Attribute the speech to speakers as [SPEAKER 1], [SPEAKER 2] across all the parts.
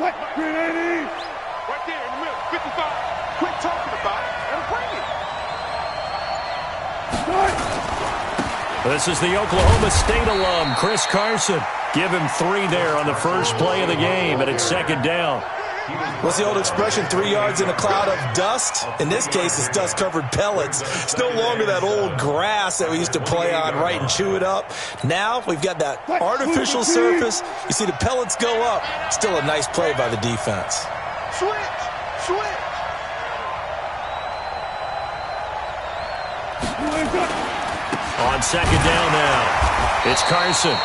[SPEAKER 1] What? 380. Right there in the middle. 55. Quit talking about it and bring it.
[SPEAKER 2] This is the Oklahoma State alum, Chris Carson. Give him 3 there on the first play of the game, and it's second down.
[SPEAKER 3] What's the old expression, 3 yards in a cloud of dust? In this case, it's dust-covered pellets. It's no longer that old grass that we used to play on, right, and chew it up. Now we've got that artificial surface. You see the pellets go up. Still a nice play by the defense.
[SPEAKER 1] Switch.
[SPEAKER 2] On second down now, it's Carson.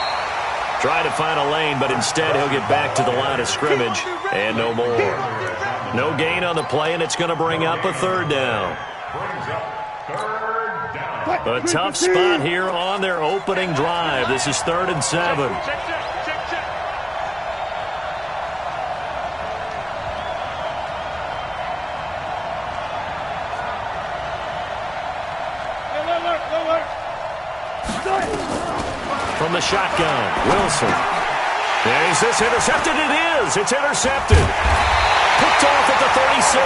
[SPEAKER 2] Try to find a lane, but instead he'll get back to the line of scrimmage and no more. No gain on the play, and it's going to bring up a third down. A tough spot here on their opening drive. This is 3rd and 7. From the shotgun, Wilson. And is this intercepted? It is. It's intercepted. Picked off at the 36.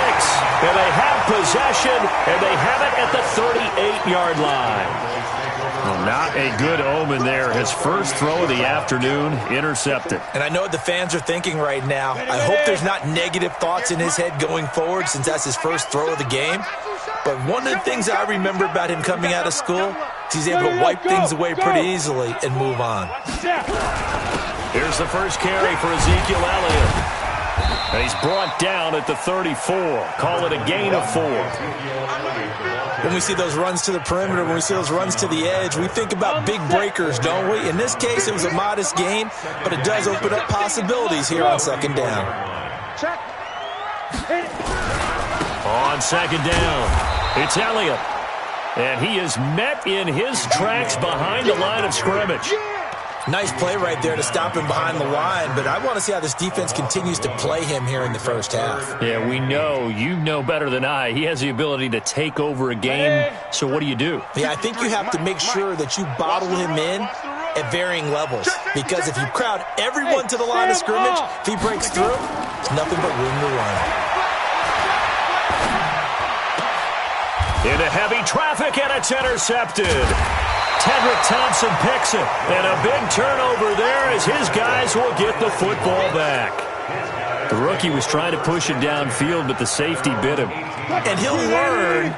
[SPEAKER 2] And they have possession, and they have it at the 38-yard line. Well, not a good omen there. His first throw of the afternoon, intercepted.
[SPEAKER 3] And I know what the fans are thinking right now. I hope there's not negative thoughts in his head going forward since that's his first throw of the game. But one of the things I remember about him coming out of school is he's able to wipe things away pretty easily and move on.
[SPEAKER 2] Here's the first carry for Ezekiel Elliott. And he's brought down at the 34. Call it a gain of 4.
[SPEAKER 3] When we see those runs to the perimeter, when we see those runs to the edge, we think about big breakers, don't we? In this case, it was a modest gain, but it does open up possibilities here on second down.
[SPEAKER 2] On second down, it's Elliott. And he is met in his tracks behind the line of scrimmage.
[SPEAKER 3] Nice play right there to stop him behind the line, but I want to see how this defense continues to play him here in the first half.
[SPEAKER 2] Yeah, we know. You know better than I. He has the ability to take over a game, so what do you do?
[SPEAKER 3] Yeah, I think you have to make sure that you bottle him in at varying levels, because if you crowd everyone to the line of scrimmage, if he breaks through, there's nothing but room to run.
[SPEAKER 2] Into heavy traffic, and it's intercepted. Tedrick Thompson picks it, and a big turnover there as his guys will get the football back. The rookie was trying to push it downfield, but the safety bit him.
[SPEAKER 3] And he'll learn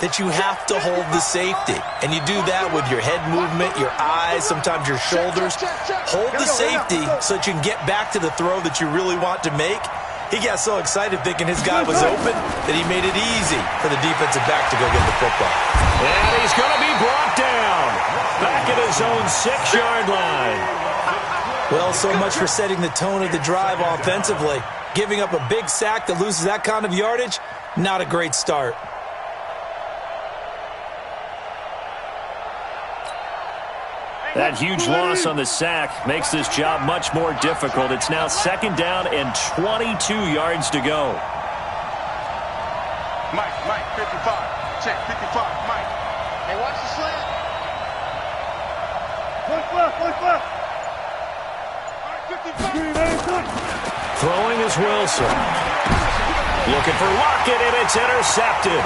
[SPEAKER 3] that you have to hold the safety. And you do that with your head movement, your eyes, sometimes your shoulders. Hold the safety so that you can get back to the throw that you really want to make. He got so excited thinking his guy was open that he made it easy for the defensive back to go get the football.
[SPEAKER 2] And he's going to be brought down back at his own 6-yard line.
[SPEAKER 3] Well, so much for setting the tone of the drive offensively. Giving up a big sack that loses that kind of yardage, not a great start.
[SPEAKER 2] That huge loss on the sack makes this job much more difficult. It's now second down and 22 yards to go.
[SPEAKER 1] Mike, 55. Check, 55, Mike. Hey, watch the slant. Push left. All right, 55.
[SPEAKER 2] Throwing is Wilson. Looking for Lockett, and it's intercepted.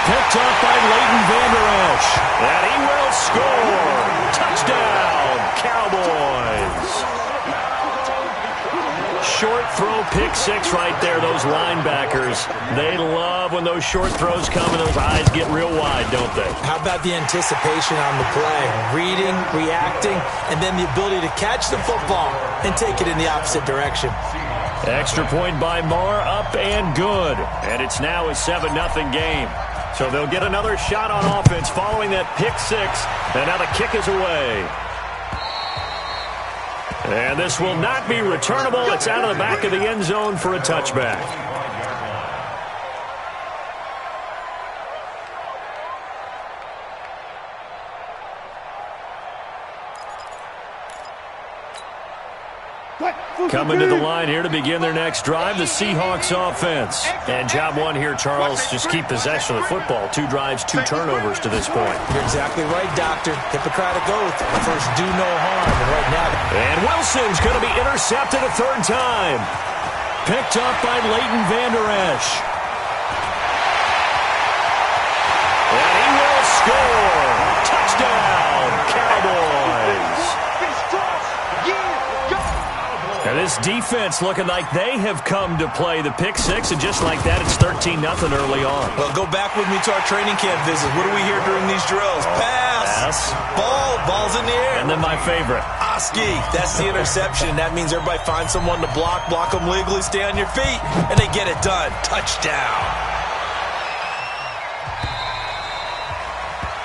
[SPEAKER 2] Picked up by Leighton Vander Esch. And he will score. Touchdown, Cowboys. Short throw, pick 6 right there. Those linebackers, they love when those short throws come and those eyes get real wide, don't they?
[SPEAKER 3] How about the anticipation on the play? Reading, reacting, and then the ability to catch the football and take it in the opposite direction.
[SPEAKER 2] Extra point by Marr, up and good. And it's now a 7-0 game. So they'll get another shot on offense following that pick 6. And now the kick is away. And this will not be returnable. It's out of the back of the end zone for a touchback. Coming to the line here to begin their next drive, the Seahawks offense. And job one here, Charles, just keep possession of the football. 2 drives, 2 turnovers to this point.
[SPEAKER 3] You're exactly right, Doctor. Hippocratic oath. First, do no harm. And right now...
[SPEAKER 2] And Wilson's going to be intercepted a 3rd time. picked up by Leighton Vander Esch. And he will score. Touchdown, Cowboys. And this defense looking like they have come to play the pick six, and just like that, it's 13-0 early on.
[SPEAKER 3] Well, go back with me to our training camp visit. What do we hear during these drills? Pass. Ball's in the air.
[SPEAKER 2] And then my favorite.
[SPEAKER 3] Oski. That's the interception. That means everybody finds someone to block them legally, stay on your feet, and they get it done. Touchdown.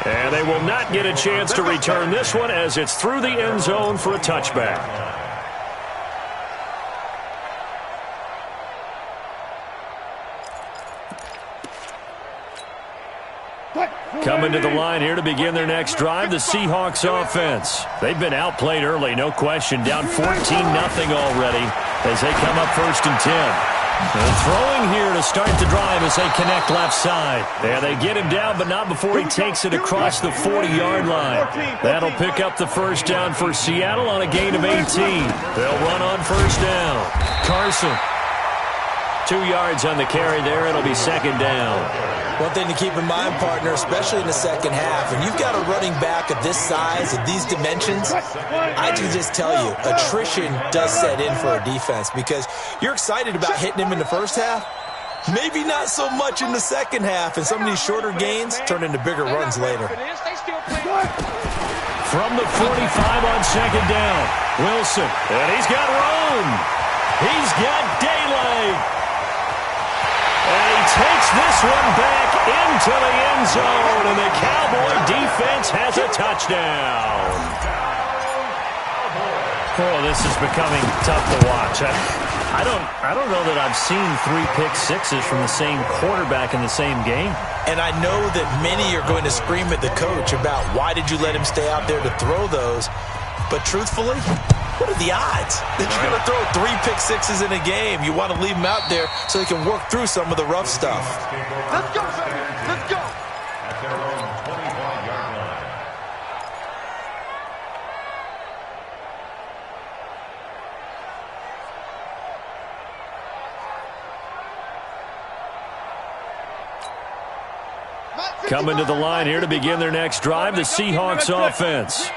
[SPEAKER 2] And they will not get a chance to return this one as it's through the end zone for a touchback. Coming to the line here to begin their next drive, the Seahawks offense. They've been outplayed early, no question. Down 14-0 already as they come up 1st and 10. And throwing here to start the drive as they connect left side. And they get him down, but not before he takes it across the 40-yard line. That'll pick up the first down for Seattle on a gain of 18. They'll run on first down. Carson. 2 yards on the carry there. It'll be second down.
[SPEAKER 3] One thing to keep in mind, partner, especially in the second half, when you've got a running back of this size and these dimensions, I can just tell you, attrition does set in for a defense because you're excited about hitting him in the first half. Maybe not so much in the second half, and some of these shorter gains turn into bigger runs later.
[SPEAKER 2] From the 45 on second down, Wilson, and he's got room. He's got daylight. And he takes this one back into the end zone, and the Cowboy defense has a touchdown. Oh, this is becoming tough to watch. I don't know that I've seen 3 pick sixes from the same quarterback in the same game.
[SPEAKER 3] And I know that many are going to scream at the coach about why did you let him stay out there to throw those. But truthfully, what are the odds that you're going to throw 3 pick sixes in a game? You want to leave him out there so he can work through some of the rough stuff.
[SPEAKER 1] Let's go, baby. Let's go.
[SPEAKER 2] Coming to the line here to begin their next drive, the Seahawks offense.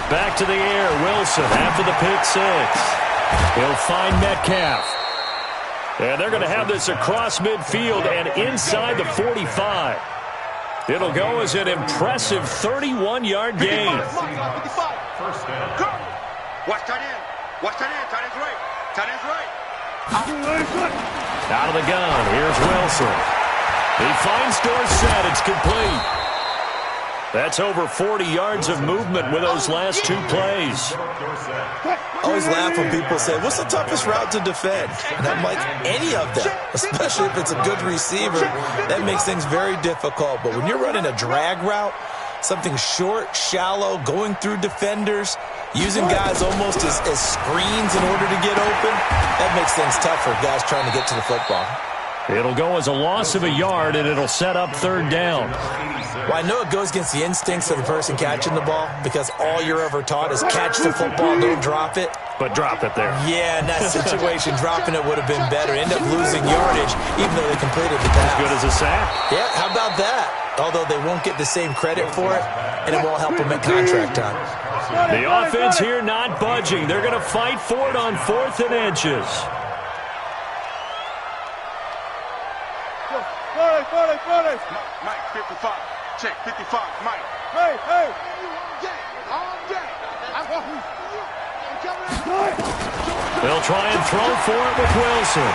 [SPEAKER 2] Back to the air, Wilson after the pick six. He'll find Metcalf. And they're going to have this across midfield and inside the 45. It'll go as an impressive 31-yard gain.
[SPEAKER 1] First down. Watch tight end. Watch tight end. Tight end's right. Tight end's right.
[SPEAKER 2] Out of the gun, here's Wilson. He finds Dorsett. It's complete. That's over 40 yards of movement with those last 2 plays.
[SPEAKER 3] I always laugh when people say, what's the toughest route to defend? And I'm like, any of them, especially if it's a good receiver. That makes things very difficult. But when you're running a drag route, something short, shallow, going through defenders, using guys almost as screens in order to get open, that makes things tough for guys trying to get to the football.
[SPEAKER 2] It'll go as a loss of a yard, and it'll set up third down.
[SPEAKER 3] Well, I know it goes against the instincts of the person catching the ball because all you're ever taught is catch the football, don't drop it.
[SPEAKER 2] But drop it there.
[SPEAKER 3] Yeah, in that situation, dropping it would have been better. End up losing yardage, even though they completed the pass.
[SPEAKER 2] As good as a sack.
[SPEAKER 3] Yeah, how about that? Although they won't get the same credit for it, and it won't help them at contract time.
[SPEAKER 2] The offense here not budging. They're going to fight for it on 4th and inches.
[SPEAKER 1] Mike, 55. Check, 55. Mike. Hey.
[SPEAKER 2] They'll try and throw for it with Wilson.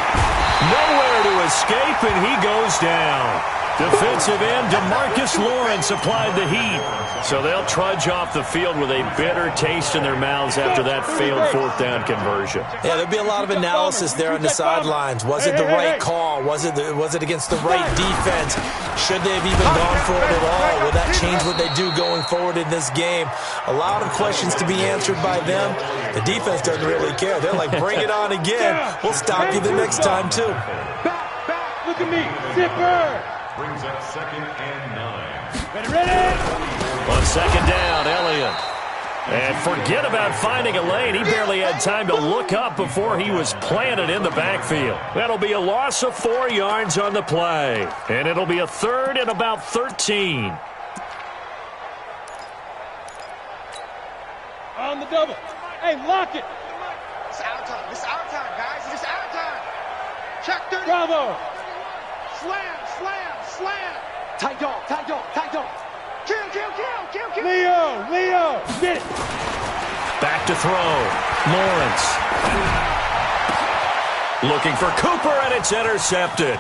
[SPEAKER 2] Nowhere to escape, and he goes down. Defensive end DeMarcus Lawrence applied the heat. So they'll trudge off the field with a bitter taste in their mouths after that failed 4th down conversion.
[SPEAKER 3] Yeah, there'll be a lot of analysis there on the sidelines. Was it the right call? Was it against the right defense? Should they have even gone for it at all? Will that change what they do going forward in this game? A lot of questions to be answered by them. The defense doesn't really care. They're like, bring it on again. We'll stop you the next time, too.
[SPEAKER 1] Back. Look at me. Zipper.
[SPEAKER 4] Brings up 2nd and 9.
[SPEAKER 1] Ready?
[SPEAKER 2] On second down, Elliott. And forget about finding a lane. He barely had time to look up before he was planted in the backfield. That'll be a loss of 4 yards on the play. And it'll be a third and about 13.
[SPEAKER 1] On the double. Hey, lock it.
[SPEAKER 4] It's our time. It's our time, guys. It's our time. Check 30.
[SPEAKER 1] Bravo.
[SPEAKER 4] Slam, slam, slam.
[SPEAKER 1] Tight dog, tight dog, tight dog.
[SPEAKER 4] Kill, kill, kill, kill, kill.
[SPEAKER 1] Leo, get it.
[SPEAKER 2] Back to throw. Lawrence. Looking for Cooper, and it's intercepted.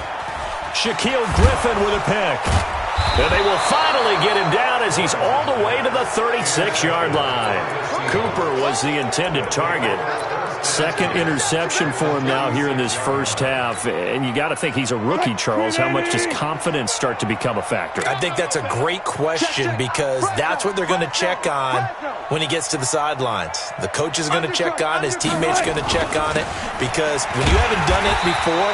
[SPEAKER 2] Shaquille Griffin with a pick. And they will finally get him down as he's all the way to the 36-yard line. Cooper was the intended target. Second interception for him now here in this first half. And you got to think he's a rookie, Charles. How much does confidence start to become a factor?
[SPEAKER 3] I think that's a great question because that's what they're going to check on when he gets to the sidelines. The coach is going to check on, his teammates are going to check on it because when you haven't done it before,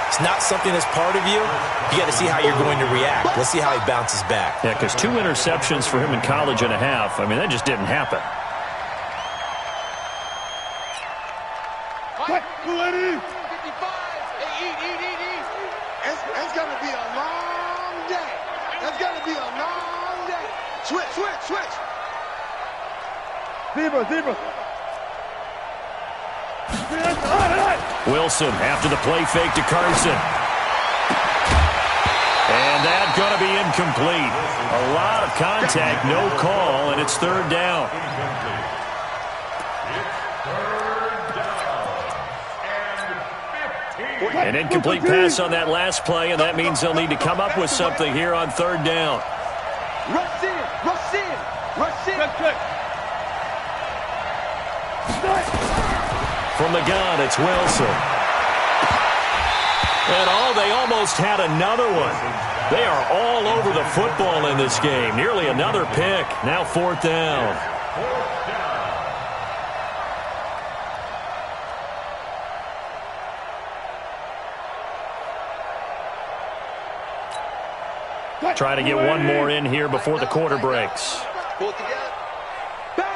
[SPEAKER 3] it's not something that's part of you. You got to see how you're going to react. Let's see how he bounces back.
[SPEAKER 2] Yeah, because 2 interceptions for him in college and a half. I mean, that just didn't happen.
[SPEAKER 4] What is 55? Hey, eat. It's going to be a long day. It's going to be a long day. Switch.
[SPEAKER 1] Zebra.
[SPEAKER 2] Wilson after the play fake to Carson. And that's going to be incomplete. A lot of contact, no call, and it's third down. An incomplete pass on that last play, and that means they'll need to come up with something here on third down.
[SPEAKER 4] Rush in.
[SPEAKER 2] From the gun, it's Wilson. And they almost had another one. They are all over the football in this game. Nearly another pick. Now fourth down. Try to get one more in here before the quarter breaks.
[SPEAKER 4] Pull it together. Bang.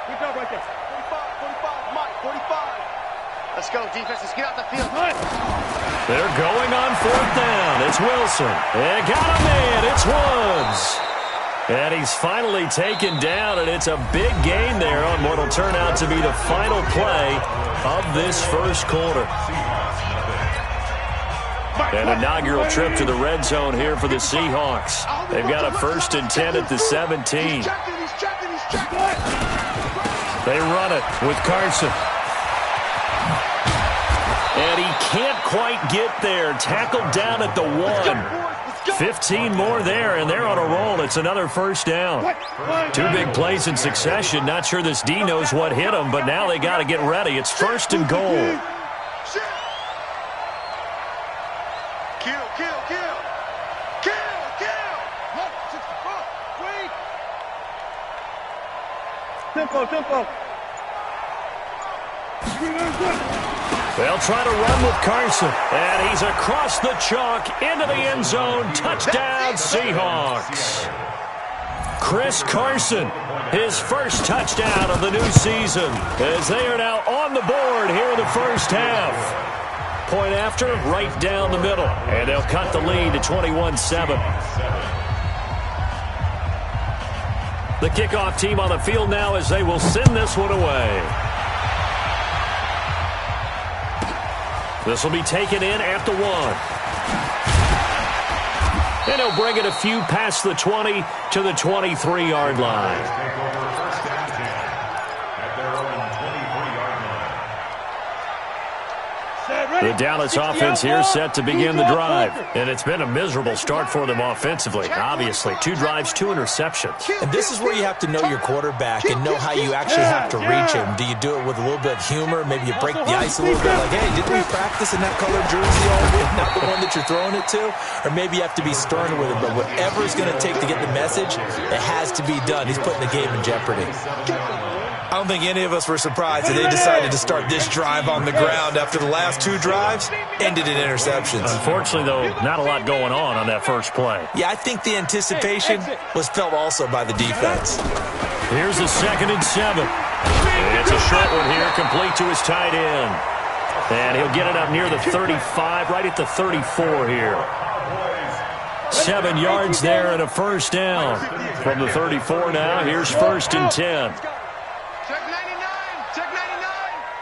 [SPEAKER 1] Good job right there.
[SPEAKER 4] 45, Mike, 45. Let's go, defense. Let's get out the field.
[SPEAKER 2] They're going on fourth down. It's Wilson. They got him in. It's Woods. And he's finally taken down, and it's a big gain there on what will turn out to be the final play of this first quarter. An inaugural trip to the red zone here for the Seahawks. They've got a 1st and 10 at the 17. They run it with Carson. And he can't quite get there. Tackled down at the 1. 15 more there, and they're on a roll. It's another first down. 2 big plays in succession. Not sure this D knows what hit him, but now they got to get ready. It's 1st and goal.
[SPEAKER 1] Tempo.
[SPEAKER 2] They'll try to run with Carson, and he's across the chalk into the end zone. Touchdown, Seahawks. Chris Carson, his first touchdown of the new season, as they are now on the board here in the first half. Point after, right down the middle, and they'll cut the lead to 21-7. The kickoff team on the field now as they will send this one away. This will be taken in at the 1. And he'll bring it a few past the 20 to the 23-yard line. The Dallas offense here set to begin the drive. And it's been a miserable start for them offensively, obviously. 2 drives, 2 interceptions.
[SPEAKER 3] And this is where you have to know your quarterback and know how you actually have to reach him. Do you do it with a little bit of humor? Maybe you break the ice a little bit like, hey, didn't we practice in that colored jersey all week? Not the one that you're throwing it to? Or maybe you have to be stern with him. But whatever it's going to take to get the message, it has to be done. He's putting the game in jeopardy. I don't think any of us were surprised that they decided to start this drive on the ground after the last 2 drives ended in interceptions.
[SPEAKER 2] Unfortunately, though, not a lot going on that first play.
[SPEAKER 3] Yeah, I think the anticipation was felt also by the defense.
[SPEAKER 2] Here's a 2nd and 7. It's a short one here, complete to his tight end. And he'll get it up near the 35, right at the 34 here. 7 yards there and a first down. From the 34 now, here's 1st and 10.
[SPEAKER 4] Check 99. Check 99.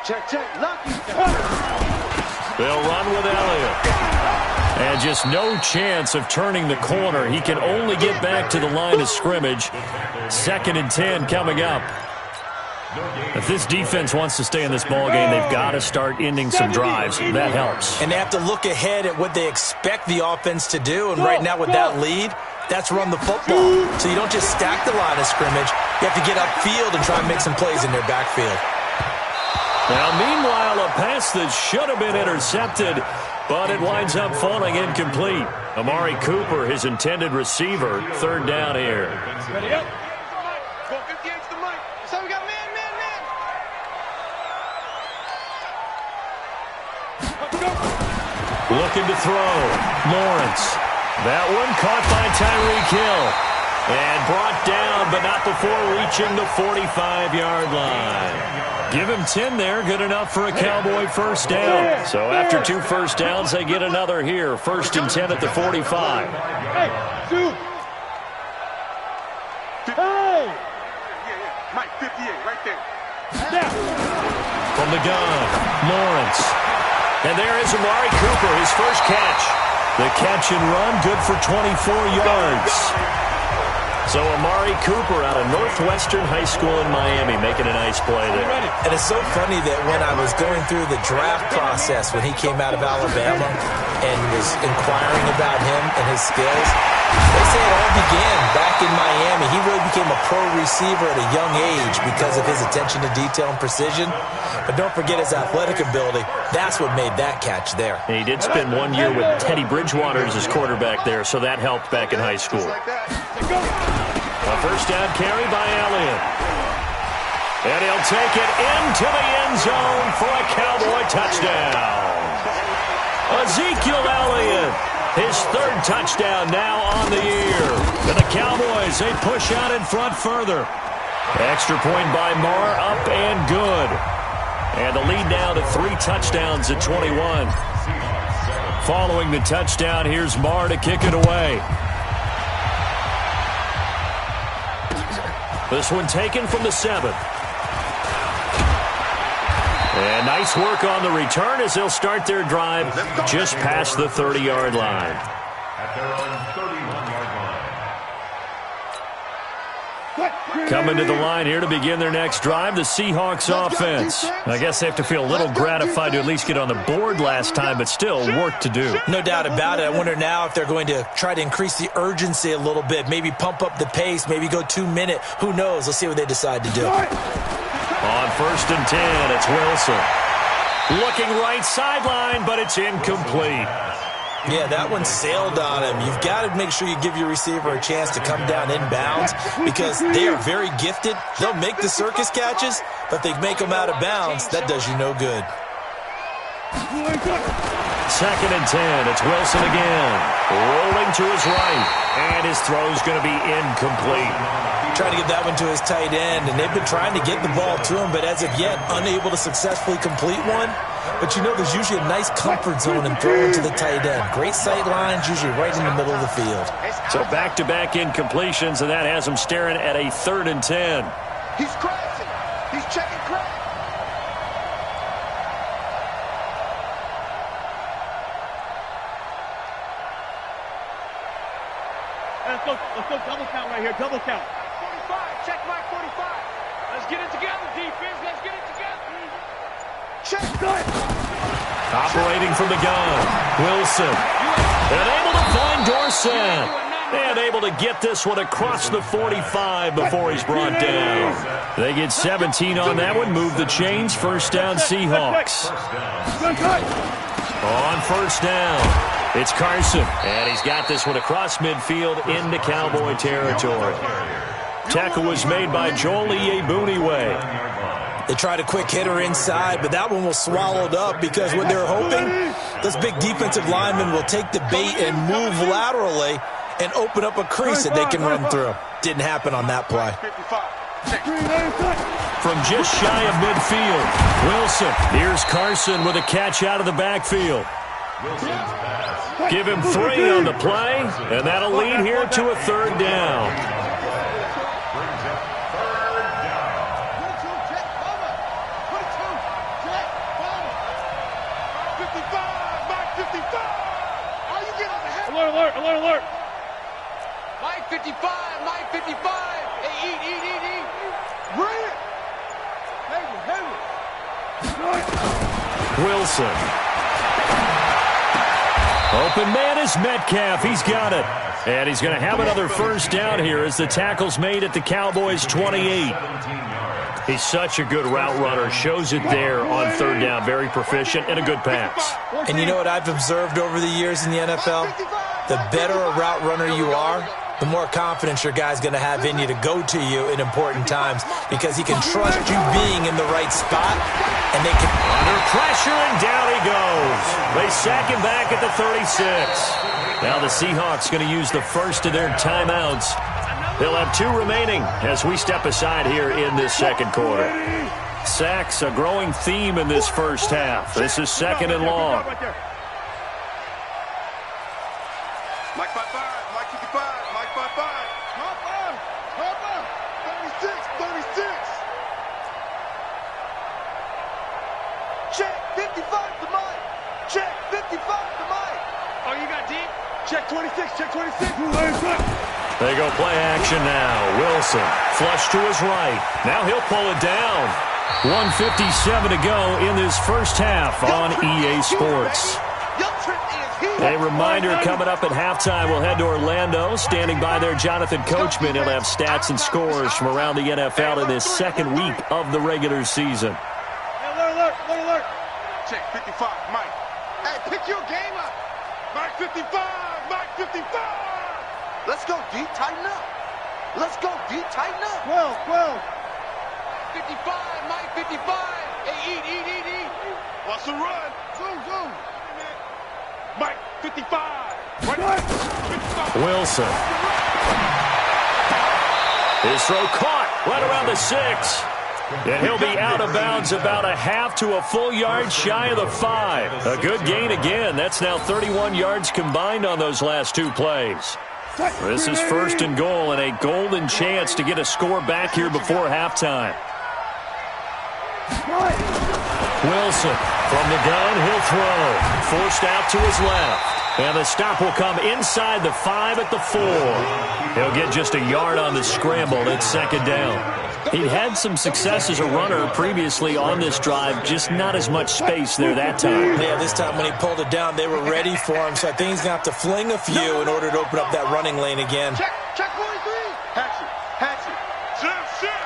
[SPEAKER 4] Check. Lucky.
[SPEAKER 2] They'll run with Elliott. And just no chance of turning the corner. He can only get back to the line of scrimmage. 2nd and 10 coming up. If this defense wants to stay in this ballgame, they've got to start ending some drives. That helps.
[SPEAKER 3] And they have to look ahead at what they expect the offense to do. And right now with that lead, that's run the football. So you don't just stack the line of scrimmage. You have to get upfield and try and make some plays in their backfield.
[SPEAKER 2] Now, meanwhile, a pass that should have been intercepted, but it winds up falling incomplete. Amari Cooper, his intended receiver, 3rd down here.
[SPEAKER 4] Ready up. Go 58 to the mic. So we got man.
[SPEAKER 2] Looking to throw. Lawrence. That one caught by Tyreek Hill. And brought down, but not before reaching the 45-yard line. Give him 10 there. Good enough for a Cowboy first down. So after 2 first downs, they get another here. 1st and 10 at the 45.
[SPEAKER 4] Hey, shoot. Hey. Yeah. Mike, 58, right there.
[SPEAKER 2] From the gun, Lawrence. And there is Amari Cooper, his first catch. The catch and run, good for 24 yards. So Amari Cooper out of Northwestern High School in Miami making a nice play there.
[SPEAKER 3] And it's so funny that when I was going through the draft process when he came out of Alabama and was inquiring about him and his skills, they say it all began back in Miami. He really became a pro receiver at a young age because of his attention to detail and precision. But don't forget his athletic ability. That's what made that catch there.
[SPEAKER 2] And he did spend 1 year with Teddy Bridgewater as his quarterback there, so that helped back in high school. A first down carry by Elliott. And he'll take it into the end zone for a Cowboy touchdown. Ezekiel Elliott, his 3rd touchdown now on the year. And the Cowboys, they push out in front further. Extra point by Marr, up and good. And the lead now to 3 touchdowns at 21. Following the touchdown, here's Marr to kick it away. This one taken from the 7. And nice work on the return as they'll start their drive just past the 30-yard line.
[SPEAKER 1] At their own 31-yard line.
[SPEAKER 2] Coming to the line here to begin their next drive, the Seahawks offense. I guess they have to feel a little gratified to at least get on the board last time, but still work to do.
[SPEAKER 3] No doubt about it. I wonder now if they're going to try to increase the urgency a little bit, maybe pump up the pace, maybe go 2-minute. Who knows? Let's see what they decide to do.
[SPEAKER 2] On 1st and 10, it's Wilson. Looking right sideline, but it's incomplete.
[SPEAKER 3] Yeah, that one sailed on him. You've got to make sure you give your receiver a chance to come down inbounds because they are very gifted. They'll make the circus catches, but they make them out of bounds. That does you no good.
[SPEAKER 2] 2nd and 10, it's Wilson again. Rolling to his right, and his throw's going to be incomplete.
[SPEAKER 3] Trying to get that one to his tight end, and they've been trying to get the ball to him, but as of yet, unable to successfully complete one. But you know, there's usually a nice comfort zone in throwing to the tight end. Great sight lines, usually right in the middle of the field.
[SPEAKER 2] So back-to-back incompletions, and that has him staring at a 3rd and 10.
[SPEAKER 4] He's crazy. He's checking crazy.
[SPEAKER 5] Let's go double count right here. Double count.
[SPEAKER 4] 45. Check Mike 45.
[SPEAKER 5] Let's get it together, defense. Let's get it together.
[SPEAKER 4] Check. Good.
[SPEAKER 2] Operating from the gun, Wilson. And able to find Dorsett. And able to get this one across the 45 before he's brought down. They get 17 on that one. Move the chains. First down, Seahawks. On first down, it's Carson. And he's got this one across midfield into Cowboy territory. Tackle was made by Joel Iyiegbuniwe.
[SPEAKER 3] They tried a quick hitter inside, but that one was swallowed up because what they're hoping, this big defensive lineman will take the bait and move laterally and open up a crease that they can run through. Didn't happen on that play.
[SPEAKER 2] From just shy of midfield, Wilson. Here's Carson with a catch out of the backfield. Give him 3 on the play, and that'll lead here to a 3rd down.
[SPEAKER 5] Alert, alert, alert.
[SPEAKER 4] Mike 55, Mike 55. Hey, eat. Bring it.
[SPEAKER 2] Wilson. Open man is Metcalf. He's got it. And he's going to have another 1st down here as the tackle's made at the Cowboys' 28. He's such a good route runner. Shows it there on 3rd down. Very proficient and a good pass.
[SPEAKER 3] And you know what I've observed over the years in the NFL? The better a route runner you are, the more confidence your guy's going to have in you to go to you in important times because he can trust you being in the right spot, and they can...
[SPEAKER 2] Under pressure, and down he goes. They sack him back at the 36. Now the Seahawks going to use the first of their timeouts. They'll have 2 remaining as we step aside here in this 2nd quarter. Sacks, a growing theme in this first half. This is 2nd and long.
[SPEAKER 1] Mike 55, Mike 55, Mike 55. Hopper, 36.
[SPEAKER 4] Check 55 to Mike. Check 55 to Mike.
[SPEAKER 5] Oh, you got deep?
[SPEAKER 4] Check 26, check 26.
[SPEAKER 2] They go play action now. Wilson, flush to his right. Now he'll pull it down. 1:57 to go in this first half on EA Sports. A reminder coming up at halftime, we'll head to Orlando. Standing by there, Jonathan Coachman. He'll have stats and scores from around the NFL in this 2nd week of the regular season.
[SPEAKER 5] Alert.
[SPEAKER 1] Check 55, Mike.
[SPEAKER 4] Hey, pick your game up.
[SPEAKER 1] Mike 55, Mike 55.
[SPEAKER 4] Let's go deep, tighten up. Let's go deep, tighten up.
[SPEAKER 5] 12.
[SPEAKER 4] 55, Mike 55. Hey, eat.
[SPEAKER 1] What's the run?
[SPEAKER 5] Zoom.
[SPEAKER 1] Mike 55. Right. 55.
[SPEAKER 2] Wilson. His throw caught right around the 6. And he'll be out of bounds about a half to a full yard shy of the 5. A good gain again. That's now 31 yards combined on those last 2 plays. This is 1st and goal and a golden chance to get a score back here before halftime. Wilson from the gun, he'll throw. Forced out to his left. And the stop will come inside the 5 at the 4. He'll get just a yard on the scramble. It's 2nd down. He'd had some success as a runner previously on this drive, just not as much space there that time.
[SPEAKER 3] Yeah, this time when he pulled it down, they were ready for him, so I think he's going to have to fling a few in order to open up that running lane again.
[SPEAKER 4] Check 43. Hatchet.
[SPEAKER 1] Shit.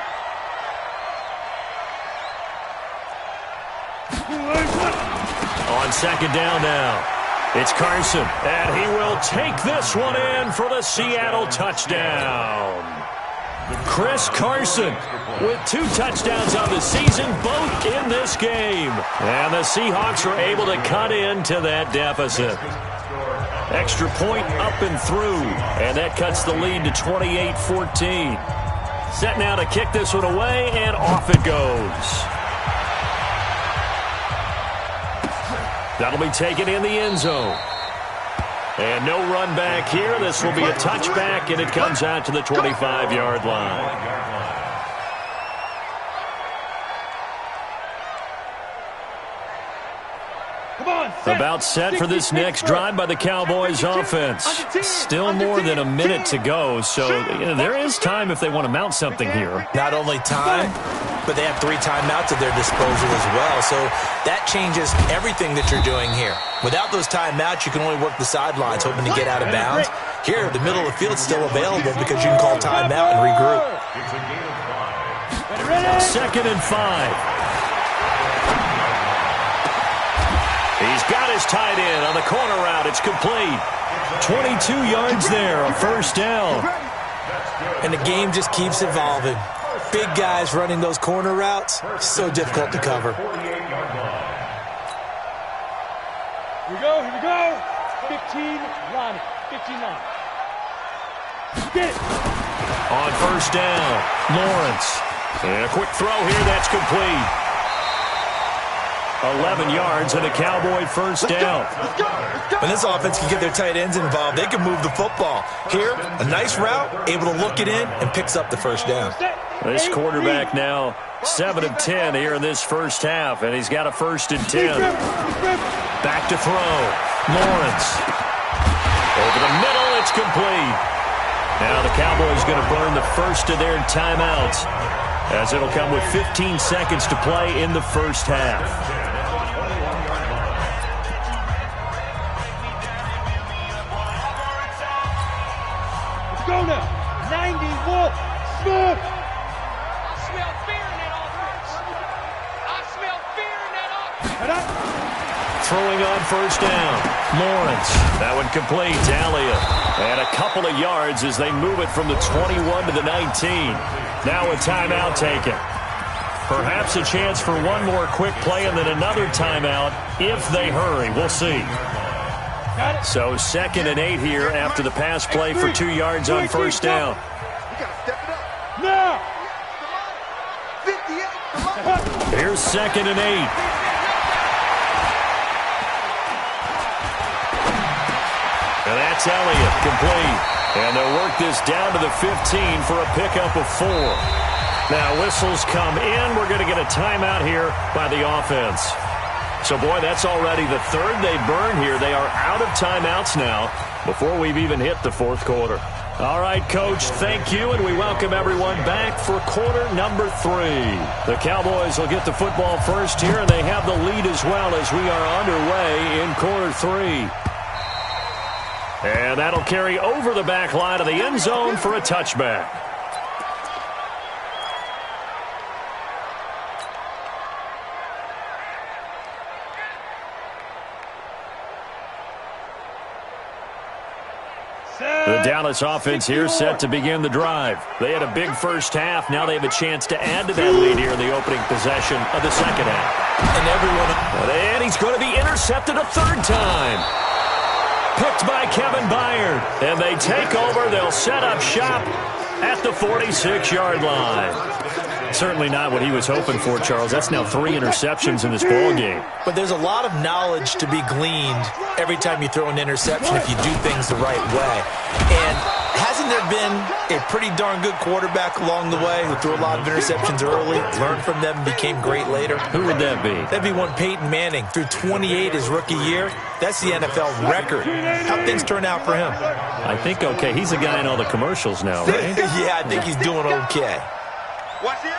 [SPEAKER 2] On 2nd down now, it's Carson, and he will take this one in for the Seattle touchdown. Chris Carson with 2 touchdowns on the season, both in this game. And the Seahawks are able to cut into that deficit. Extra point up and through, and that cuts the lead to 28-14. Set now to kick this one away, and off it goes. That'll be taken in the end zone. And no run back here. This will be a touchback, and it comes out to the 25-yard line. About set for this next drive by the Cowboys offense. Still more than a minute to go, so there is time if they want to mount something here.
[SPEAKER 3] Not only time, but they have 3 timeouts at their disposal as well, so that changes everything that you're doing here. Without those timeouts, you can only work the sidelines, hoping to get out of bounds. Here, the middle of the field's still available because you can call timeout and regroup.
[SPEAKER 2] 2nd and 5. He's got his tight end on the corner route. It's complete. 22 yards there, a 1st down.
[SPEAKER 3] And the game just keeps evolving. Big guys running those corner routes, so difficult to cover.
[SPEAKER 5] Here we go, here we go. 15 line, 15 line. Get it.
[SPEAKER 2] On first down, Lawrence. And a quick throw here, that's complete. 11 yards and a Cowboy first down.
[SPEAKER 3] When this offense can get their tight ends involved, they can move the football. Here, a nice route, able to look it in, and picks up the first down.
[SPEAKER 2] This quarterback now 7 of 10 here in this first half, and he's got a 1st and 10. Back to throw. Lawrence. Over the middle, it's complete. Now the Cowboys going to burn the first of their timeouts, as it'll come with 15 seconds to play in the first half.
[SPEAKER 5] Let's go now. 91. Smith.
[SPEAKER 6] I smell fear in that offense. I smell fear in that offense.
[SPEAKER 2] Throwing on first down. Lawrence. That one complete. Elliott. And a couple of yards as they move it from the 21 to the 19. Now a timeout taken. Perhaps a chance for one more quick play and then another timeout if they hurry. We'll see. So 2nd and 8 here after the pass play for 2 yards on first down.
[SPEAKER 4] You got to step it up.
[SPEAKER 5] Now.
[SPEAKER 4] 58.
[SPEAKER 2] Here's 2nd and 8. And that's Elliott, complete. And they'll work this down to the 15 for a pickup of 4. Now whistles come in. We're going to get a timeout here by the offense. So, boy, that's already the 3rd they burn here. They are out of timeouts now before we've even hit the 4th quarter. All right, Coach, thank you, and we welcome everyone back for quarter number 3. The Cowboys will get the football first here, and they have the lead as well as we are underway in quarter 3. And that'll carry over the back line of the end zone for a touchback. The Dallas offense here set to begin the drive. They had a big first half. Now they have a chance to add to that lead here in the opening possession of the second half. And he's going to be intercepted a 3rd time. Picked by Kevin Byard. And they take over. They'll set up shop at the 46-yard line. Certainly not what he was hoping for, Charles. That's now 3 interceptions in this ball game.
[SPEAKER 3] But there's a lot of knowledge to be gleaned every time you throw an interception if you do things the right way. And hasn't there been a pretty darn good quarterback along the way who threw a lot of interceptions early, learned from them, and became great later?
[SPEAKER 2] Who would that be?
[SPEAKER 3] That'd be one Peyton Manning. Threw 28 his rookie year. That's the NFL record. How'd things turn out for him?
[SPEAKER 2] I think okay. He's a guy in all the commercials now, right?
[SPEAKER 3] Yeah, I think he's doing okay.
[SPEAKER 4] Watch the edge.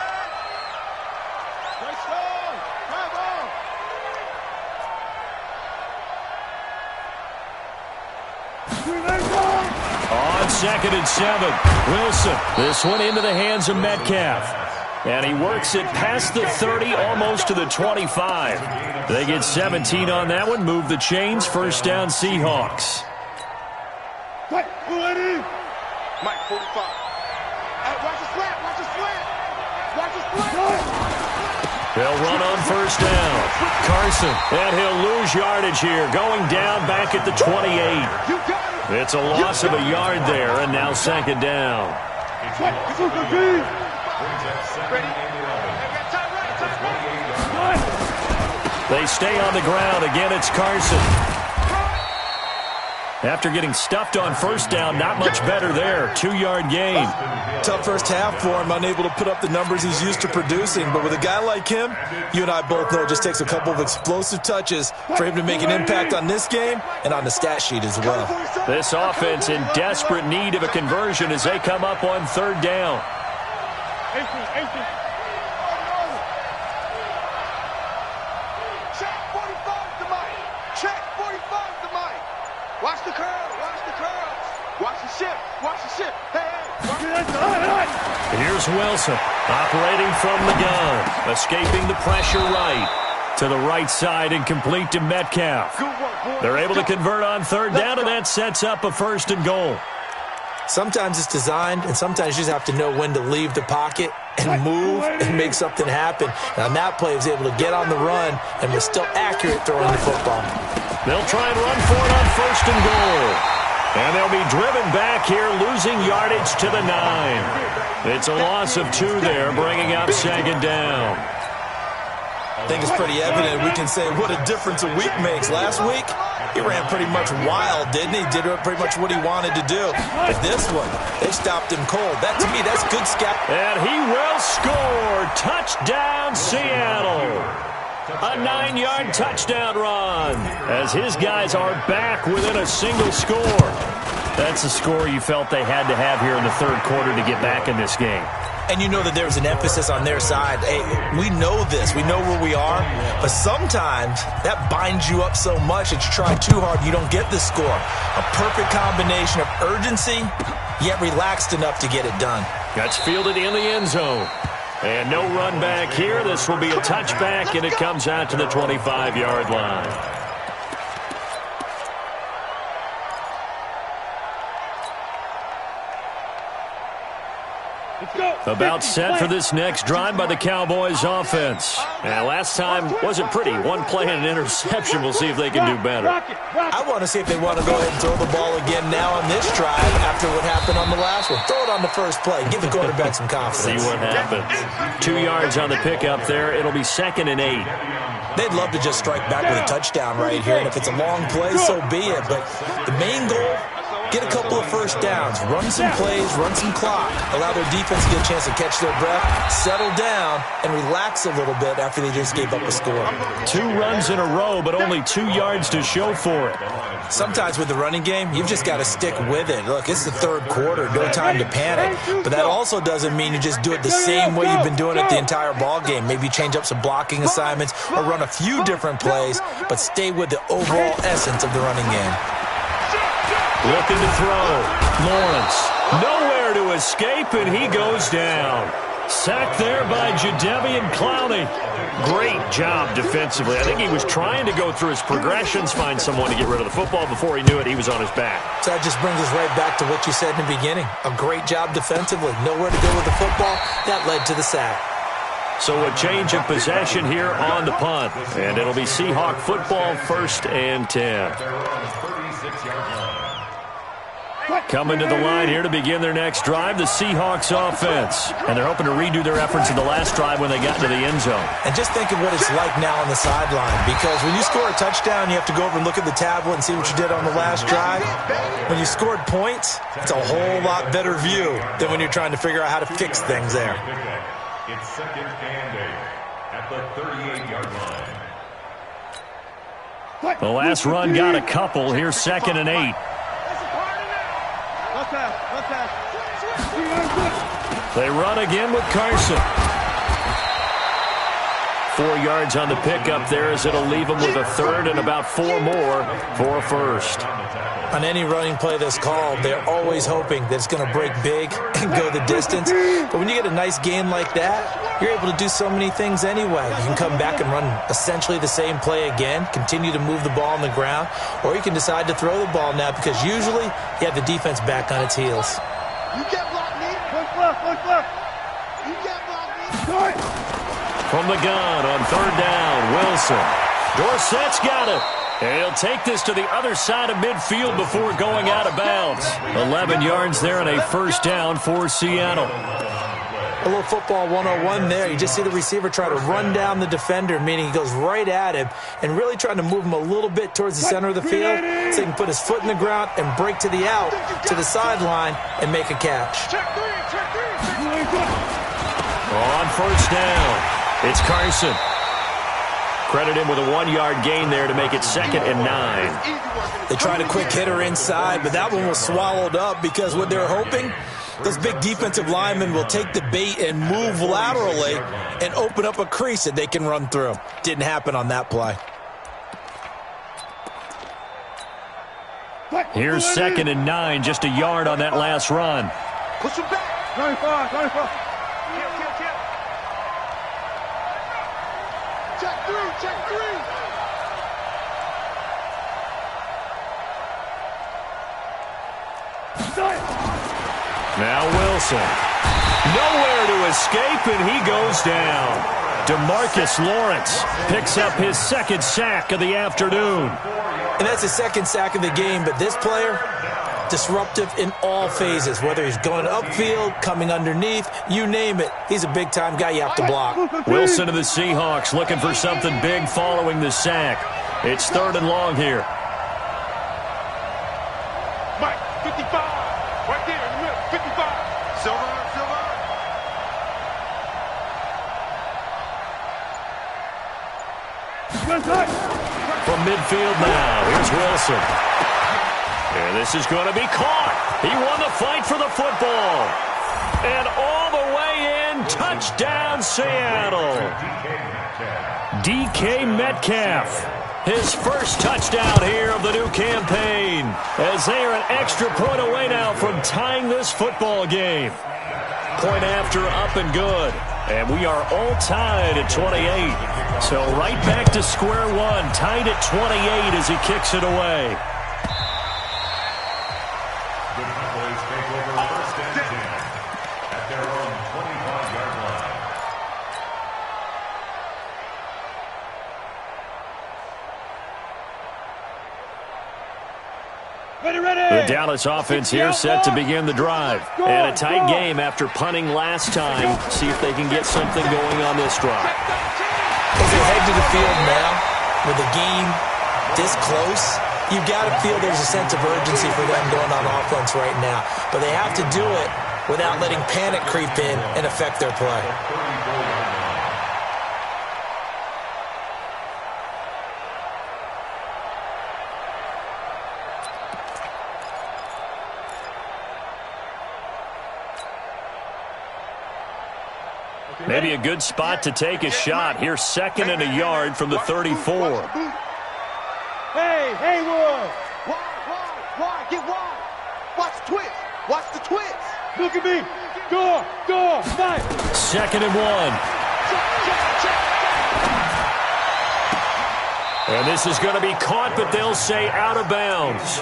[SPEAKER 4] Nice throw. Drive on.
[SPEAKER 2] On 2nd and 7, Wilson. This one into the hands of Metcalf. And he works it past the 30, almost to the 25. They get 17 on that one, move the chains, first down Seahawks.
[SPEAKER 4] Mike, 45. Watch the slant. Watch the slant. Watch the slant.
[SPEAKER 2] They'll run on first down. Carson, and he'll lose yardage here, going down back at the 28.
[SPEAKER 4] You got it.
[SPEAKER 2] It's a loss of a yard there, and now 2nd down. They stay on the ground. Again, it's Carson. After getting stuffed on first down, not much better there. 2-yard gain.
[SPEAKER 3] Tough first half for him, unable to put up the numbers he's used to producing. But with a guy like him, you and I both know it just takes a couple of explosive touches for him to make an impact on this game and on the stat sheet as well.
[SPEAKER 2] This offense in desperate need of a conversion as they come up on 3rd down.
[SPEAKER 4] Check 45 to Mike. Check 45 to Mike. Watch the curl. Watch the curls. Watch the ship. Watch the ship. Hey.
[SPEAKER 2] Here's Wilson operating from the gun, escaping the pressure right to the right side and complete to Metcalf. They're able to convert on 3rd down, and that sets up a 1st and goal.
[SPEAKER 3] Sometimes it's designed, and sometimes you just have to know when to leave the pocket and move and make something happen. And on that play, he was able to get on the run and was still accurate throwing the football.
[SPEAKER 2] They'll try and run for it on 1st and goal. And they'll be driven back here, losing yardage to the 9. It's a loss of 2 there, bringing up 2nd down.
[SPEAKER 3] I think it's pretty evident. We can say what a difference a week makes. Last week, he ran pretty much wild, didn't he? Did pretty much what he wanted to do. But this one, they stopped him cold. That, to me, that's good scout.
[SPEAKER 2] And he will score. Touchdown, Seattle. A 9-yard touchdown run as his guys are back within a single score. That's a score you felt they had to have here in the 3rd quarter to get back in this game.
[SPEAKER 3] And you know that there's an emphasis on their side. Hey, we know this. We know where we are. But sometimes that binds you up so much that you try too hard, you don't get the score. A perfect combination of urgency, yet relaxed enough to get it done.
[SPEAKER 2] That's fielded in the end zone. And no run back here. This will be a touchback, and it comes out to the 25-yard line. About set for this next drive by the Cowboys offense. And last time wasn't pretty. 1 play and an interception. We'll see if they can do better.
[SPEAKER 3] I want to see if they want to go ahead and throw the ball again now on this drive after what happened on the last one. Throw it on the first play. Give the quarterback some confidence.
[SPEAKER 2] See what happens. 2 yards on the pickup there. It'll be 2nd and 8.
[SPEAKER 3] They'd love to just strike back with a touchdown right here. And if it's a long play, so be it. But the main goal, get a couple of first downs, run some plays, run some clock, allow their defense to get a chance to catch their breath, settle down, and relax a little bit after they just gave up a score.
[SPEAKER 2] 2 runs in a row, but only 2 yards to show for it.
[SPEAKER 3] Sometimes with the running game, you've just got to stick with it. Look, it's the 3rd quarter, no time to panic. But that also doesn't mean you just do it the same way you've been doing it the entire ball game. Maybe change up some blocking assignments or run a few different plays, but stay with the overall essence of the running game.
[SPEAKER 2] Looking to throw. Lawrence. Nowhere to escape, and he goes down. Sacked there by Jadeveon Clowney. Great job defensively. I think he was trying to go through his progressions, find someone to get rid of the football. Before he knew it, he was on his back.
[SPEAKER 3] So that just brings us right back to what you said in the beginning. A great job defensively. Nowhere to go with the football. That led to the sack.
[SPEAKER 2] So a change of possession here on the punt. And it'll be Seahawk football, 1st and 10. Coming to the line here to begin their next drive, the Seahawks offense. And they're hoping to redo their efforts in the last drive when they got into the end zone.
[SPEAKER 3] And just think of what it's like now on the sideline. Because when you score a touchdown, you have to go over and look at the tablet and see what you did on the last drive. When you scored points, it's a whole lot better view than when you're trying to figure out how to fix things there.
[SPEAKER 7] It's 2nd and 8 at the 38-yard line.
[SPEAKER 2] The last run got a couple. Here's 2nd and 8. They run again with Carson. 4 yards on the pickup there as it'll leave them with a 3rd and about 4 more for a 1st.
[SPEAKER 3] On any running play that's called, they're always hoping that it's going to break big and go the distance. But when you get a nice gain like that, you're able to do so many things anyway. You can come back and run essentially the same play again, continue to move the ball on the ground, or you can decide to throw the ball now because usually you have the defense back on its heels.
[SPEAKER 4] You get blocked, Nick. Push left. You get blocked, Nick.
[SPEAKER 2] From the gun on 3rd down, Wilson. Dorsett's got it. And he'll take this to the other side of midfield before going out of bounds. 11 yards there and a 1st down for Seattle.
[SPEAKER 3] A little football 101 there. You just see the receiver try to run down the defender, meaning he goes right at him and really trying to move him a little bit towards the center of the field so he can put his foot in the ground and break to the out, to the sideline, and make a catch.
[SPEAKER 2] On 1st down, it's Carson. Credit him with a 1-yard gain there to make it 2nd and 9.
[SPEAKER 3] They tried a quick hitter inside, but that one was swallowed up because what they're hoping, those big defensive linemen will take the bait and move laterally and open up a crease that they can run through. Didn't happen on that play.
[SPEAKER 2] Here's 2nd and 9, just a yard on that last run.
[SPEAKER 4] Push him back. 95. Check 3.
[SPEAKER 2] Now Wilson. Nowhere to escape, and he goes down. DeMarcus Lawrence picks up his second sack of the afternoon.
[SPEAKER 3] And that's his second sack of the game, but this player, disruptive in all phases, whether he's going upfield, coming underneath, you name it. He's a big-time guy you have to block.
[SPEAKER 2] Wilson of the Seahawks looking for something big following the sack. It's 3rd and long here.
[SPEAKER 1] Mike, 55. Right there in the middle, 55. Silver.
[SPEAKER 2] From midfield now, here's Wilson. And this is going to be caught. He won the fight for the football. And all the way in, touchdown Seattle. DK Metcalf. His first touchdown here of the new campaign, as they are an extra point away now from tying this football game. Point after, up and good. And we are all tied at 28. So right back to square one, tied at 28 as he kicks it away.
[SPEAKER 7] The Cowboys take over 1st and 10 at their own 25-yard line.
[SPEAKER 2] The Dallas offense here set to begin the drive. And a tight game after punting last time. See if they can get something going on this drive.
[SPEAKER 3] As they head to the field now, with the game this close, you've got to feel there's a sense of urgency for them going on offense right now. But they have to do it without letting panic creep in and affect their play.
[SPEAKER 2] Maybe a good spot to take a shot. Here's 2nd and a yard from the 34.
[SPEAKER 5] Hey, Haywood!
[SPEAKER 4] Wide, get wide. Watch the twist. Watch the twist.
[SPEAKER 5] Look at me. Go, fight.
[SPEAKER 2] 2nd and 1. And this is going to be caught, but they'll say out of bounds.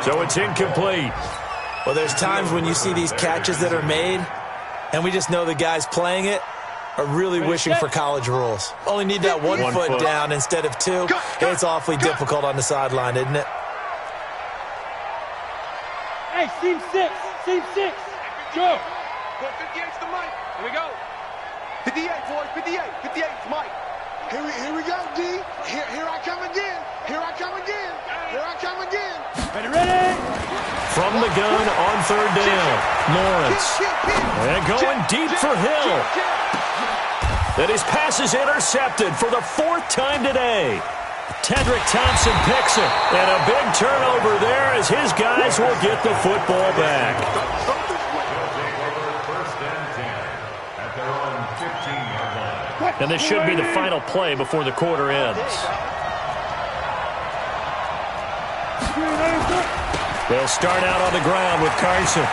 [SPEAKER 2] So it's incomplete.
[SPEAKER 3] Well, there's times when you see these catches that are made, and we just know the guys playing it are really wishing for college rules. Only need that one foot down instead of 2. It's awfully difficult on the sideline, isn't it?
[SPEAKER 5] Hey, seam 6. Go.
[SPEAKER 1] 58's the Mike. Here we go. 58, boys, 58. 58's Mike.
[SPEAKER 4] Here we go, D. Here I come again. Here I come again.
[SPEAKER 5] Ready?
[SPEAKER 2] From the gun on 3rd down. Lawrence. And going deep for Hill. And his pass is intercepted for the 4th time today. Tedrick Thompson picks it. And a big turnover there as his guys will get the football back. And this should be the final play before the quarter ends. They'll start out on the ground with Carson.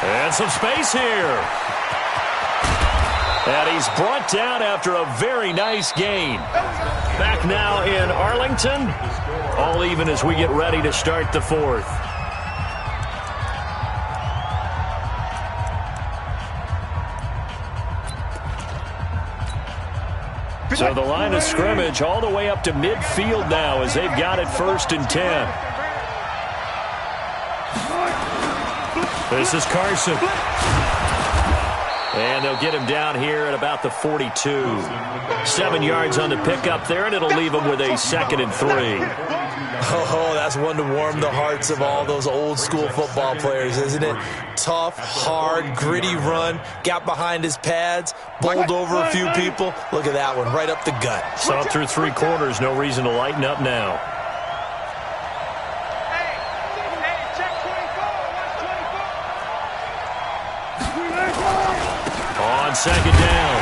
[SPEAKER 2] And some space here. And he's brought down after a very nice gain. Back now in Arlington. All even as we get ready to start the 4th. So the line of scrimmage all the way up to midfield now as they've got it 1st and 10. This is Carson. And they'll get him down here at about the 42. 7 yards on the pickup there, and it'll leave him with a 2nd and 3.
[SPEAKER 3] Oh, that's one to warm the hearts of all those old school football players, isn't it? Tough, hard, gritty run, got behind his pads, bowled over a few people. Look at that one, right up the gut.
[SPEAKER 2] Saw it through 3 quarters, no reason to lighten up now. On 2nd down,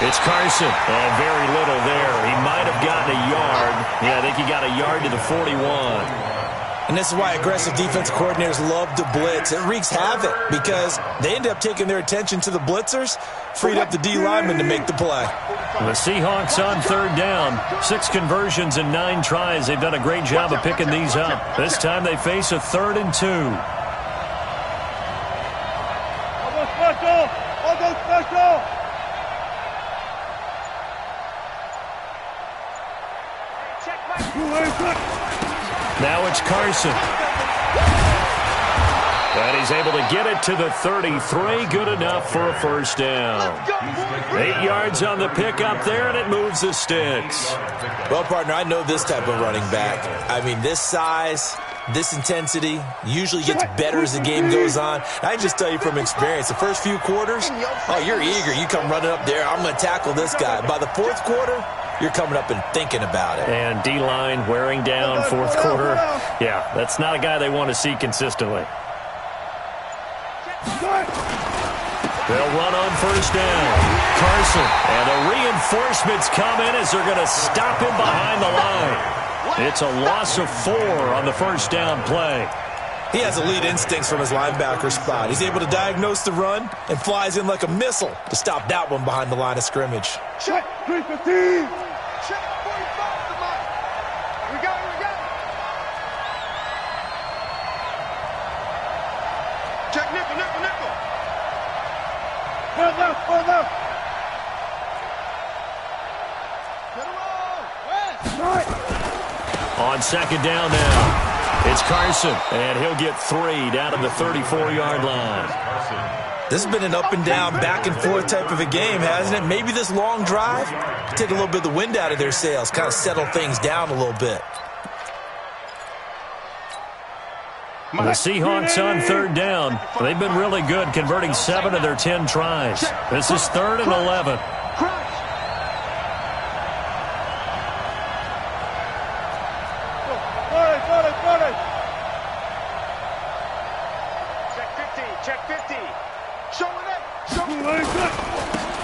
[SPEAKER 2] it's Carson. And very little there. He might have gotten a yard. Yeah, I think he got a yard to the 41.
[SPEAKER 3] And this is why aggressive defense coordinators love to blitz. It wreaks havoc because they end up taking their attention to the blitzers, freed up the D lineman to make the play.
[SPEAKER 2] The Seahawks on 3rd down. 6 conversions and 9 tries. They've done a great job of picking these up. This time they face a 3rd and 2. Now it's Carson. And he's able to get it to the 33. Good enough for a first down. 8 yards on the pickup there, and it moves the sticks.
[SPEAKER 3] Well, partner, I know this type of running back. I mean, this size, this intensity usually gets better as the game goes on. I just tell you from experience, the first few quarters, oh, you're eager. You come running up there, I'm going to tackle this guy. By the fourth quarter, you're coming up and thinking about it.
[SPEAKER 2] And D-line wearing down fourth quarter. Yeah, that's not a guy they want to see consistently. They'll run on first down. Carson. And the reinforcements come in as they're going to stop him behind the line. It's a loss of 4 on the first down play.
[SPEAKER 3] He has elite instincts from his linebacker spot. He's able to diagnose the run and flies in like a missile to stop that one behind the line of scrimmage.
[SPEAKER 4] Check 315. Check 45. Come on. We got it. Check nickel. Pull left. Get him on.
[SPEAKER 2] On second down now, it's Carson, and he'll get 3 down to the 34-yard line.
[SPEAKER 3] This has been an up and down, back and forth type of a game, hasn't it? Maybe this long drive, take a little bit of the wind out of their sails, kind of settle things down a little bit.
[SPEAKER 2] The Seahawks on third down. They've been really good, converting 7 of their 10 tries. This is 3rd and 11.
[SPEAKER 4] Check 50. Show it.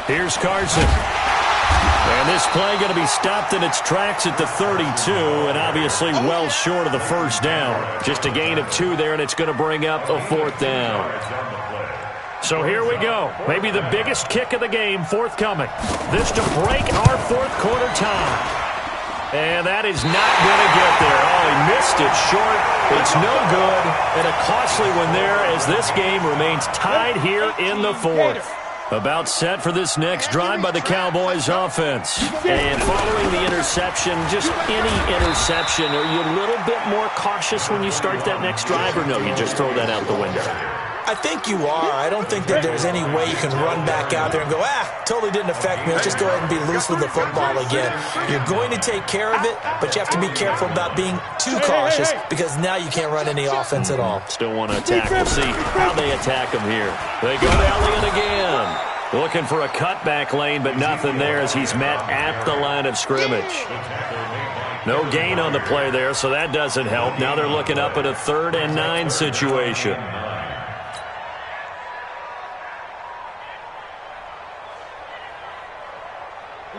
[SPEAKER 2] Here's Carson. And this play going to be stopped in its tracks at the 32, and obviously well short of the first down. Just a gain of 2 there, and it's going to bring up a 4th down. So here we go. Maybe the biggest kick of the game forthcoming. This to break our fourth quarter tie. And that is not going to get there. Oh, he missed it short. It's no good, and a costly one there as this game remains tied here in the 4th. About set for this next drive by the Cowboys offense. And following the interception, just any interception, are you a little bit more cautious when you start that next drive, or no, you just throw that out the window?
[SPEAKER 3] I think you are. I don't think that there's any way you can run back out there and go, totally didn't affect me. Let's just go ahead and be loose with the football again. You're going to take care of it, but you have to be careful about being too cautious because now you can't run any offense at all.
[SPEAKER 2] Still want to attack. We'll see how they attack him here. They go to Elliott again. Looking for a cutback lane, but nothing there as he's met at the line of scrimmage. No gain on the play there, so that doesn't help. Now they're looking up at a 3rd and 9 situation.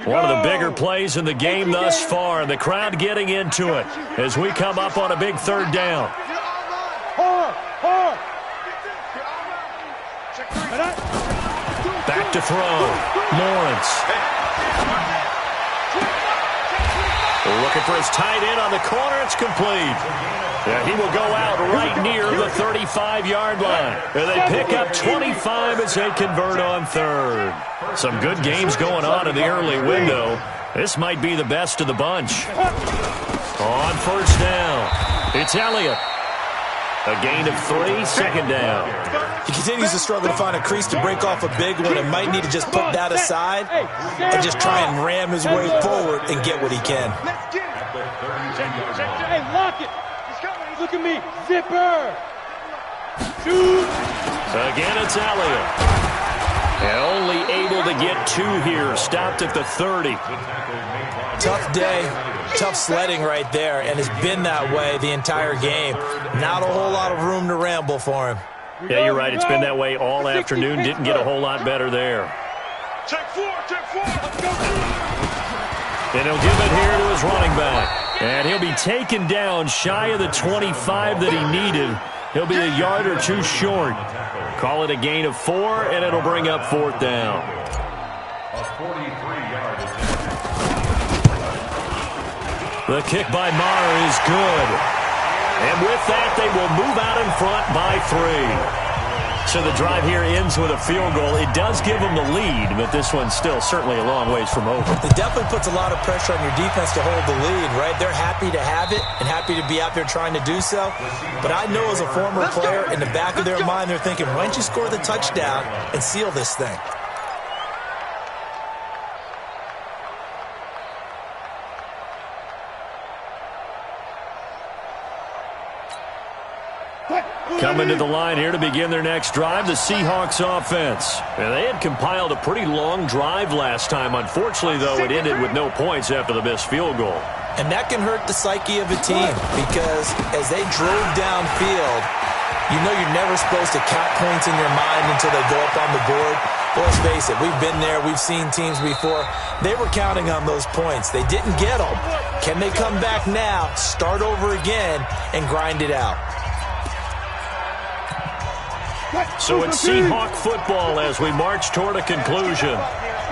[SPEAKER 2] One of the bigger plays in the game thus far, and the crowd getting into it as we come up on a big 3rd down. Back to throw. Lawrence. Looking for his tight end on the corner. It's complete. Yeah, he will go out right near the 35-yard line. And they pick up 25 as they convert on 3rd. Some good games going on in the early window. This might be the best of the bunch. On first down, it's Elliott. A gain of 3, 2nd down.
[SPEAKER 3] He continues to struggle to find a crease to break off a big one and might need to just put that aside and just try and ram his way forward and get what he can.
[SPEAKER 5] Hey, lock it. Look at me. Zipper. Shoot.
[SPEAKER 2] So again, it's Elliott. And only able to get 2 here. Stopped at the 30.
[SPEAKER 3] Tough day. Tough sledding right there, and has been that way the entire game. Not a whole lot of room to ramble for him.
[SPEAKER 2] Yeah, you're right. It's been that way all afternoon. Didn't get a whole lot better there.
[SPEAKER 4] Check 4. Let's go.
[SPEAKER 2] And he'll give it here to his running back. And he'll be taken down shy of the 25 that he needed. He'll be a yard or 2 short. Call it a gain of 4, and it'll bring up 4th down.
[SPEAKER 7] A 43-yard attempt.
[SPEAKER 2] The kick by Maher is good. And with that, they will move out in front by 3. So the drive here ends with a field goal. It does give them the lead, but this one's still certainly a long ways from over.
[SPEAKER 3] It definitely puts a lot of pressure on your defense to hold the lead, right? They're happy to have it and happy to be out there trying to do so. But I know as a former player, in the back of their mind, they're thinking, why don't you score the touchdown and seal this thing?
[SPEAKER 2] Coming to the line here to begin their next drive, the Seahawks offense. And they had compiled a pretty long drive last time. Unfortunately, though, it ended with no points after the missed field goal.
[SPEAKER 3] And that can hurt the psyche of a team because as they drove downfield, you know you're never supposed to count points in your mind until they go up on the board. But let's face it, we've been there. We've seen teams before. They were counting on those points. They didn't get them. Can they come back now, start over again, and grind it out?
[SPEAKER 2] So it's Seahawk football as we march toward a conclusion.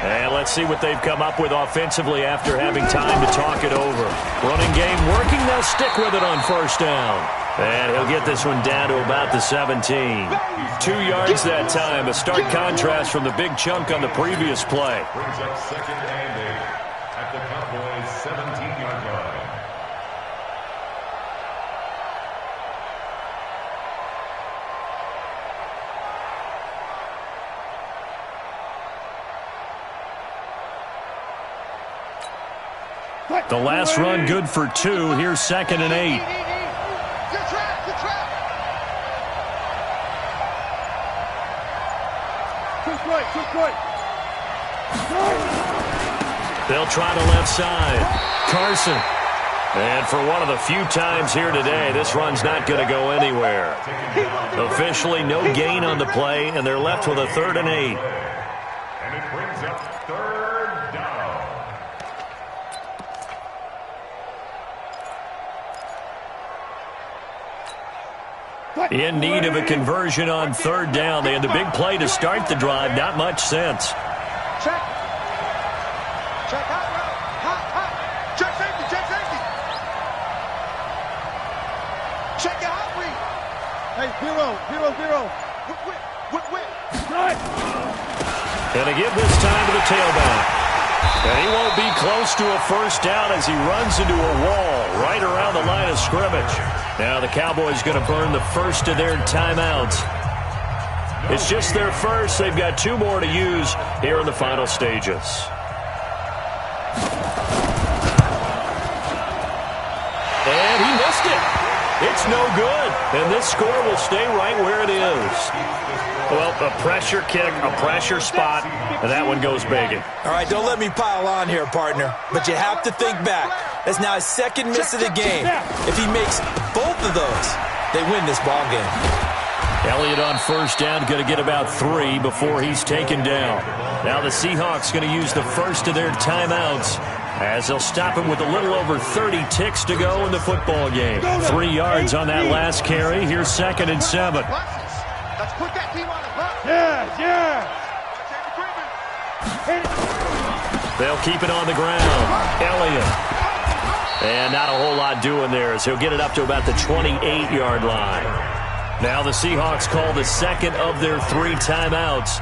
[SPEAKER 2] And let's see what they've come up with offensively after having time to talk it over. Running game working. They'll stick with it on first down. And he'll get this one down to about the 17. 2 yards that time. A stark contrast from the big chunk on the previous play.
[SPEAKER 7] Brings up second and 8 at the Cowboys' 17-yard line.
[SPEAKER 2] The last run good for 2. Here's second and 8.
[SPEAKER 4] Good trap, good trap.
[SPEAKER 5] Too quick.
[SPEAKER 2] They'll try the left side. Carson. And for one of the few times here today, this run's not going to go anywhere. Officially no gain on the play, and they're left with a 3rd and 8.
[SPEAKER 7] And it brings up 3rd down.
[SPEAKER 2] In need of a conversion on 3rd down. They had the big play to start the drive. Not much sense.
[SPEAKER 4] Check. Check out route. Hot. Check safety, check safety. Check your hot read. Hey, 0. Whip.
[SPEAKER 2] And they give this time to the tailback. And he won't be close to a first down as he runs into a wall right around the line of scrimmage. Now the Cowboys going to burn the first of their timeouts. It's just their first. They've got 2 more to use here in the final stages. And he missed it. It's no good. And this score will stay right where it is. Well, a pressure kick, a pressure spot, and that one goes begging.
[SPEAKER 3] All right, don't let me pile on here, partner. But you have to think back. That's now his 2nd miss of the game. If he makes both of those, they win this ball game.
[SPEAKER 2] Elliott on first down, going to get about 3 before he's taken down. Now the Seahawks going to use the first of their timeouts as they'll stop him with a little over 30 ticks to go in the football game. 3 yards on that last carry. Here's 2nd and 7.
[SPEAKER 4] Let's put that team on the block.
[SPEAKER 5] Yeah.
[SPEAKER 2] They'll keep it on the ground. Elliott. And not a whole lot doing there as he'll get it up to about the 28-yard line. Now the Seahawks call the 2nd of their 3 timeouts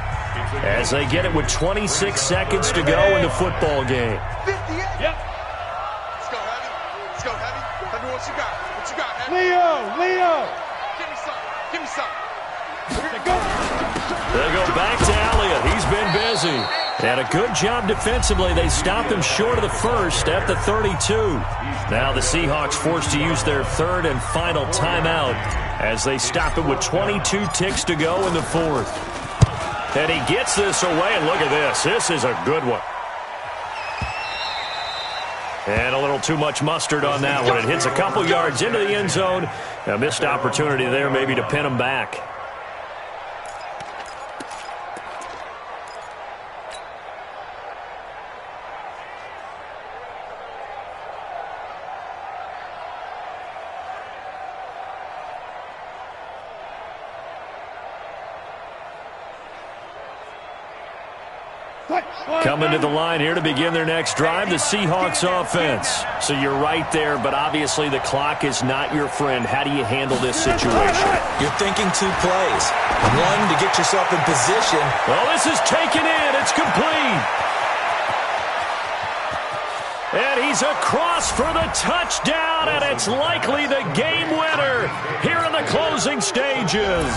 [SPEAKER 2] as they get it with 26 seconds to go in the football game.
[SPEAKER 4] 58.
[SPEAKER 5] Yep.
[SPEAKER 4] Let's go, Heavy. Tell me what you got. Heavy?
[SPEAKER 5] Leo.
[SPEAKER 4] Give me some.
[SPEAKER 2] They go back to Elliott. He's been busy. And a good job defensively. They stopped him short of the first at the 32. Now the Seahawks forced to use their 3rd and final timeout as they stop it with 22 ticks to go in the 4th. And he gets this away, and look at this. This is a good one. And a little too much mustard on that one. It hits a couple yards into the end zone. A missed opportunity there maybe to pin him back. Coming to the line here to begin their next drive, the Seahawks offense. So you're right there, but obviously the clock is not your friend. How do you handle this situation?
[SPEAKER 3] You're thinking 2 plays. One, to get yourself in position.
[SPEAKER 2] Well, this is taken in. It's complete. And he's across for the touchdown, and it's likely the game winner here in the closing stages.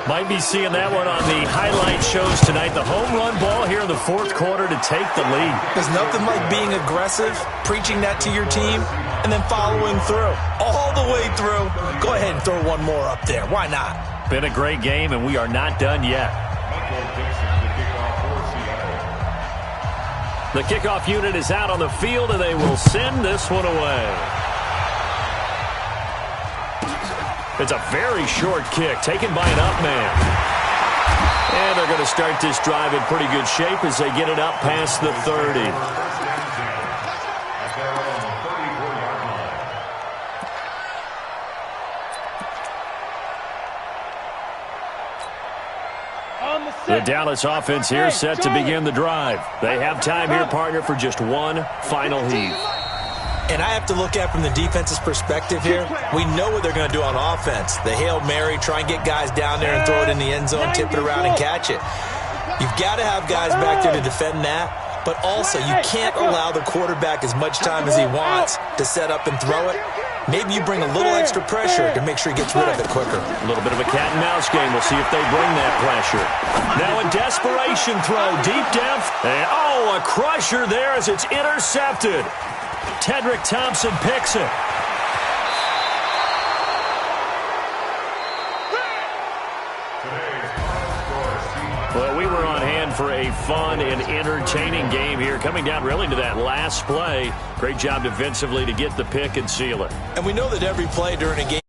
[SPEAKER 2] Might be seeing that one on the highlight shows tonight. The home run ball here in the 4th quarter to take the lead.
[SPEAKER 3] There's nothing like being aggressive, preaching that to your team, and then following through. All the way through. Go ahead and throw one more up there. Why not?
[SPEAKER 2] Been a great game, and we are not done yet. The kickoff unit is out on the field, and they will send this one away. It's a very short kick taken by an up man. And they're going to start this drive in pretty good shape as they get it up past the 30. The Dallas offense here set to begin the drive. They have time here, partner, for just one final heave.
[SPEAKER 3] And I have to look at from the defense's perspective here. We know what they're going to do on offense. The Hail Mary, try and get guys down there and throw it in the end zone, tip it around and catch it. You've got to have guys back there to defend that. But also, you can't allow the quarterback as much time as he wants to set up and throw it. Maybe you bring a little extra pressure to make sure he gets rid of it quicker.
[SPEAKER 2] A little bit of a cat-and-mouse game. We'll see if they bring that pressure. Now a desperation throw deep down. And, oh, a crusher there as it's intercepted. Tedrick Thompson picks it. Well, we were on hand for a fun and entertaining game here, coming down really to that last play. Great job defensively to get the pick and seal it.
[SPEAKER 3] And we know that every play during a game